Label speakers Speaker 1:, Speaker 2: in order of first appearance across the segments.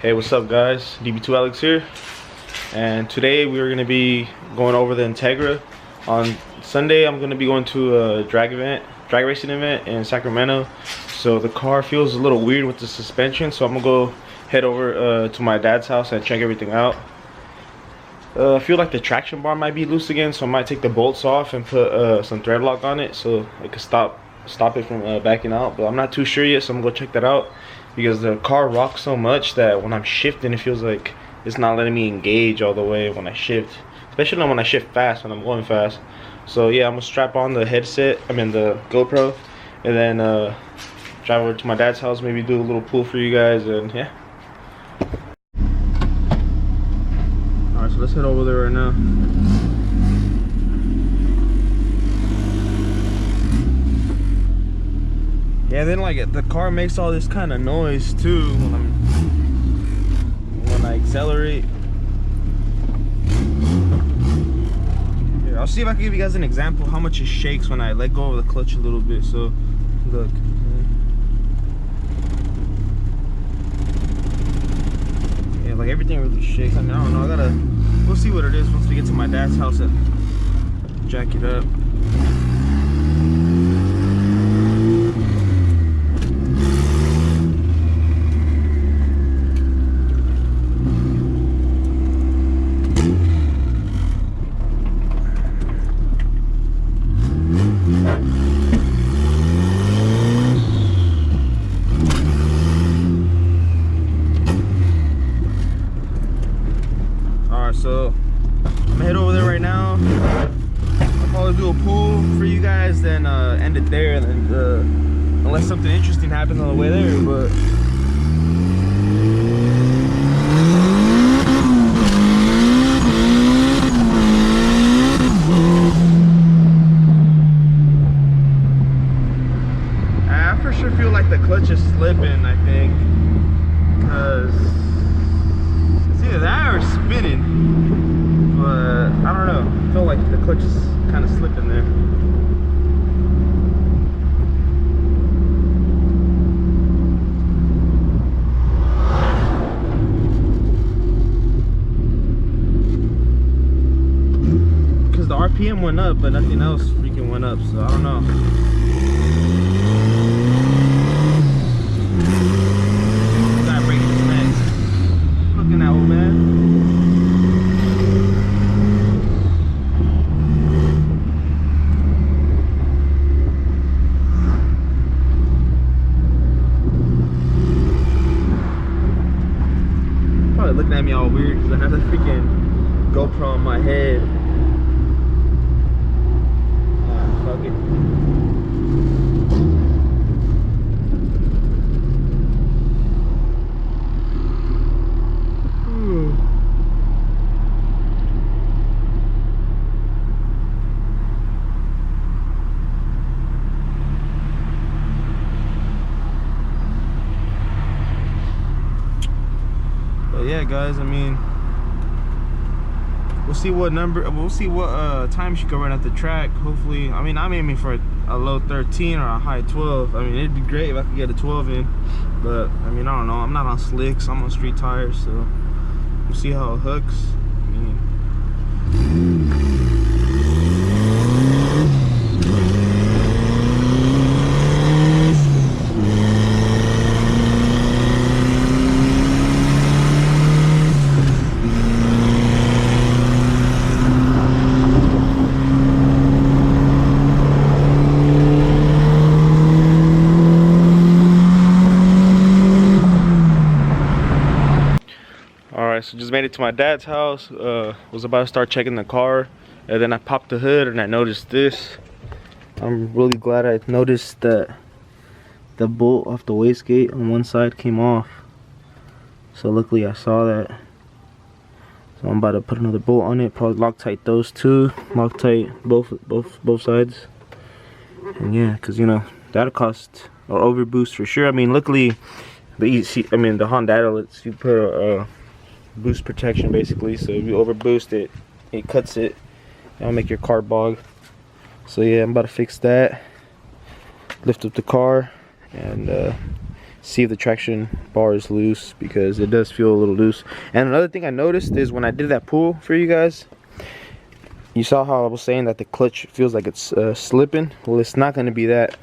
Speaker 1: Hey, what's up guys? DB2 Alex here, and today we are going to be going over the Integra. On Sunday I'm going to be going to a drag racing event in Sacramento. So the car feels a little weird with the suspension, so I'm going to go head over to my dad's house and check everything out. I feel like the traction bar might be loose again, so I might take the bolts off and put some thread lock on it so I can stop it from backing out, but I'm not too sure yet, so I'm going to go check that out. Because the car rocks so much that when I'm shifting, it feels like it's not letting me engage all the way when I shift. Especially when I shift fast, when I'm going fast. So yeah, I'm gonna strap on the headset, the GoPro, and then drive over to my dad's house, maybe do a little pull for you guys, and yeah. Alright, so let's head over there right now. Yeah, then like the car makes all this kind of noise too when I accelerate. Here, I'll see if I can give you guys an example of how much it shakes when I let go of the clutch a little bit. So look. Yeah, like everything really shakes. I don't know, we'll see what it is once we get to my dad's house and jack it up. So I'm gonna head over there right now. I'll probably do a pull for you guys, then end it there, and unless something interesting happens on the way there. But I for sure feel like the clutch is slipping, I think, because it's either that or spinning. But I don't know, I feel like the clutch is kind of slipping there. Because the RPM went up, but nothing else freaking went up, so I don't know. Gotta break his neck. Looking at old man. Looking at me all weird because I have the freaking GoPro on my head. Fuck it. Yeah guys, we'll see what time she can run at the track. Hopefully, I'm aiming for a low 13 or a high 12. It'd be great if I could get a 12 in, but I don't know, I'm not on slicks, I'm on street tires, so we'll see how it hooks. So just made it to my dad's house. Was about to start checking the car, and then I popped the hood and I noticed this. I'm really glad I noticed that the bolt off the wastegate on one side came off. So luckily I saw that. So I'm about to put another bolt on it. Probably Loctite those two. Loctite both sides. And yeah, cause that'll cost or overboost for sure. Luckily the Honda lets you put a boost protection basically, so if you overboost it, it cuts it. That'll make your car bog. So yeah, I'm about to fix that, lift up the car, and see if the traction bar is loose, because it does feel a little loose. And another thing I noticed is when I did that pull for you guys, you saw how I was saying that the clutch feels like it's slipping. Well, it's not going to be that.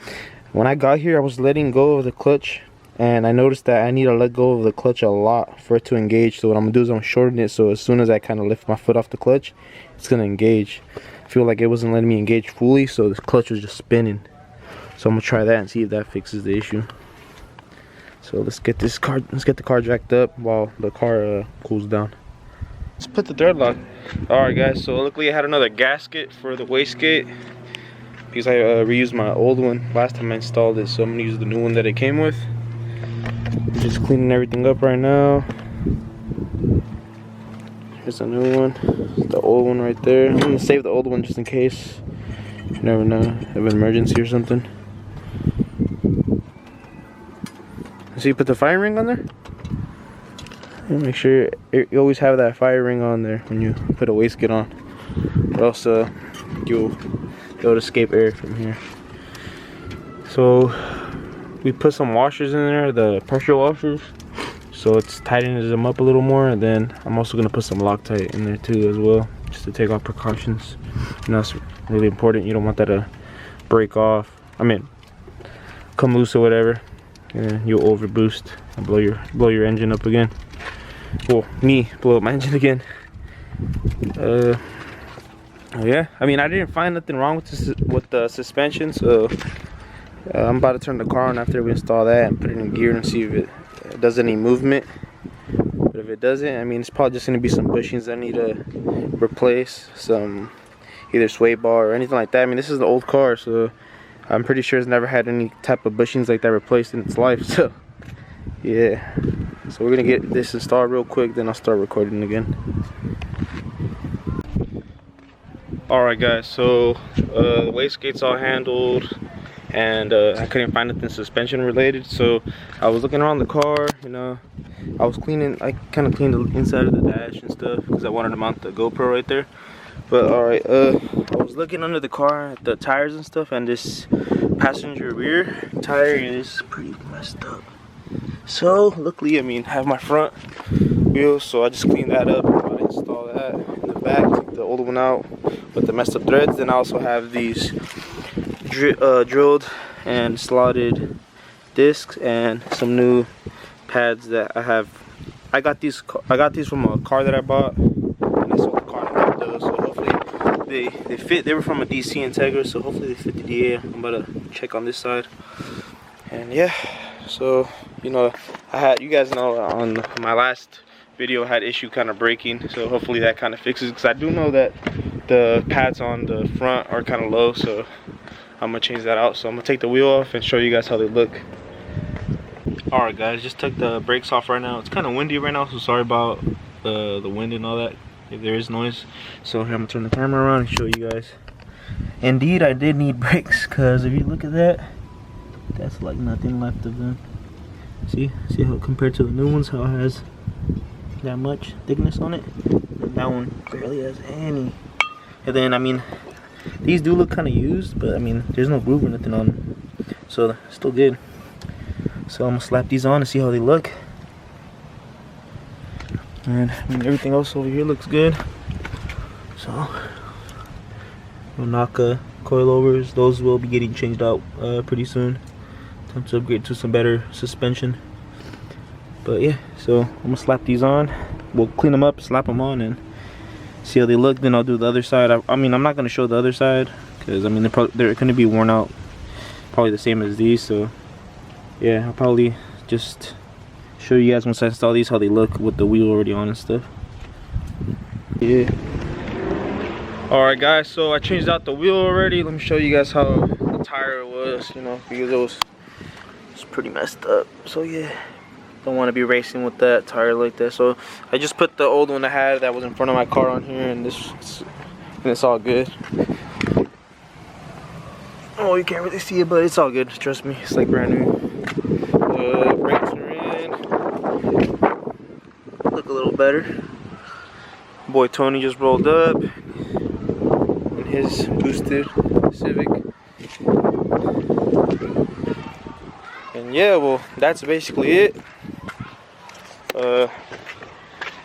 Speaker 1: When I got here, I was letting go of the clutch, and I noticed that I need to let go of the clutch a lot for it to engage. So what I'm going to do is I'm going to shorten it, so as soon as I kind of lift my foot off the clutch, it's going to engage. I feel like it wasn't letting me engage fully, so the clutch was just spinning. So I'm going to try that and see if that fixes the issue. So let's get the car jacked up while the car cools down. Let's put the thread lock. Alright guys, so luckily I had another gasket for the wastegate, because I reused my old one last time I installed it, so I'm going to use the new one that it came with. Just cleaning everything up right now. Here's a new one, the old one right there. I'm going to save the old one just in case. You never know, have an emergency or something. So you put the fire ring on there? Make sure you always have that fire ring on there when you put a wastegate on, or else you'll escape air from here. So we put some washers in there, the pressure washers, so it's tightening them up a little more. And then I'm also gonna put some Loctite in there too as well, just to take off precautions. And that's really important. You don't want that to break off. I mean, come loose or whatever, and you'll overboost and blow your engine up again. Well, me blow up my engine again. Yeah, I mean, I didn't find nothing wrong with the suspension, so I'm about to turn the car on after we install that and put it in gear and see if it does any movement. But if it doesn't, I mean, it's probably just gonna be some bushings I need to replace, some either sway bar or anything like that. I mean, this is an old car, so I'm pretty sure it's never had any type of bushings like that replaced in its life. So yeah, so we're gonna get this installed real quick, then I'll start recording again. Alright guys, so the wastegate's all handled, and I couldn't find anything suspension related, so I was looking around the car, you know. I was cleaning, I kind of cleaned the inside of the dash and stuff because I wanted to mount the GoPro right there. But alright, I was looking under the car at the tires and stuff, and this passenger rear tire is pretty messed up. So luckily, I mean, I have my front wheel, so I just cleaned that up. I'm about to install that in the back, take the old one out with the messed up threads. Then I also have these drilled and slotted discs and some new pads that I have. I got these from a car that I bought, and I sold the car in a window, so hopefully they fit. They were from a DC Integra, so hopefully they fit the DA. I'm about to check on this side. And yeah, so you know, you guys know on my last video I had issue kind of breaking, so hopefully that kind of fixes, because I do know that the pads on the front are kind of low, so I'm gonna change that out. So I'm gonna take the wheel off and show you guys how they look. Alright guys, just took the brakes off right now. It's kind of windy right now, so sorry about the wind and all that, if there is noise. So here, I'm gonna turn the camera around and show you guys. Indeed, I did need brakes, because if you look at that, that's like nothing left of them. See how compared to the new ones, how it has that much thickness on it, and that one barely has any. And then, I mean, these do look kind of used, but I mean, there's no groove or nothing on them, so still good. So I'm gonna slap these on and see how they look. And I mean, everything else over here looks good. So we'll knock coilovers. Those will be getting changed out pretty soon. Time to upgrade to some better suspension. But yeah, so I'm gonna slap these on. We'll clean them up, slap them on, and see how they look. Then I'll do the other side. I mean, I'm not gonna show the other side because I mean they're gonna be worn out, probably the same as these. So yeah, I'll probably just show you guys once I install these how they look with the wheel already on and stuff. Yeah. Alright guys, so I changed out the wheel already. Let me show you guys how the tire was, you know, because it's pretty messed up. So yeah, don't want to be racing with that tire like that. So I just put the old one I had that was in front of my car on here, and it's all good. Oh, you can't really see it, but it's all good. Trust me, it's like brand new. The brakes are in. Look a little better. Boy Tony just rolled up in his boosted Civic. And yeah, well, that's basically it.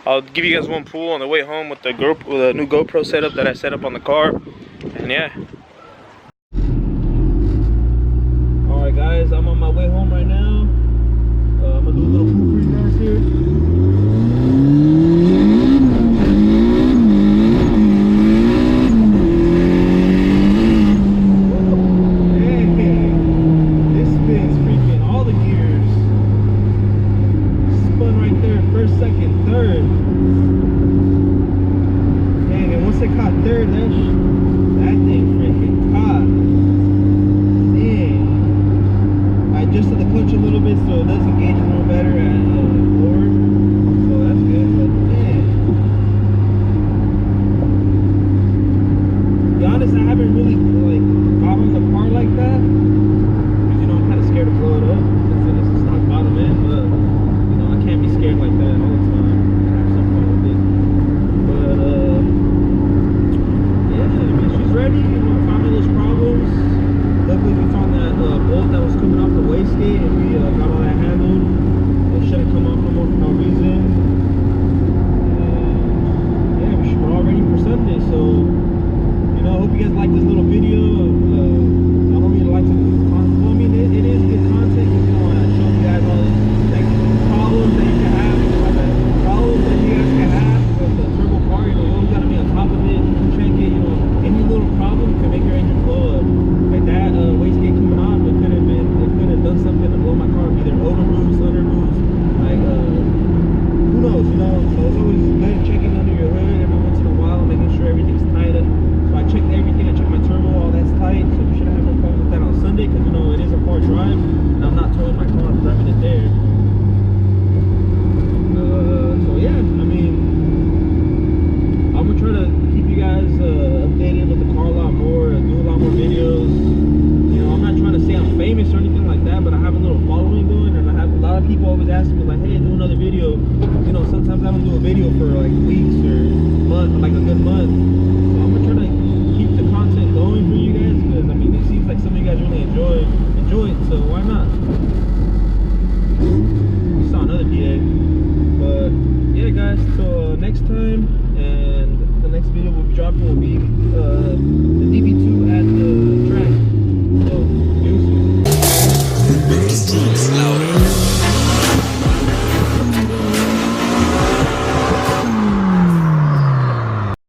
Speaker 1: I'll give you guys one pull on the way home with the new GoPro setup that I set up on the car, and yeah. All right, guys, I'm on my way home right now. I'm gonna do a little pool for you guys here. Next time, and the next video we'll be dropping will be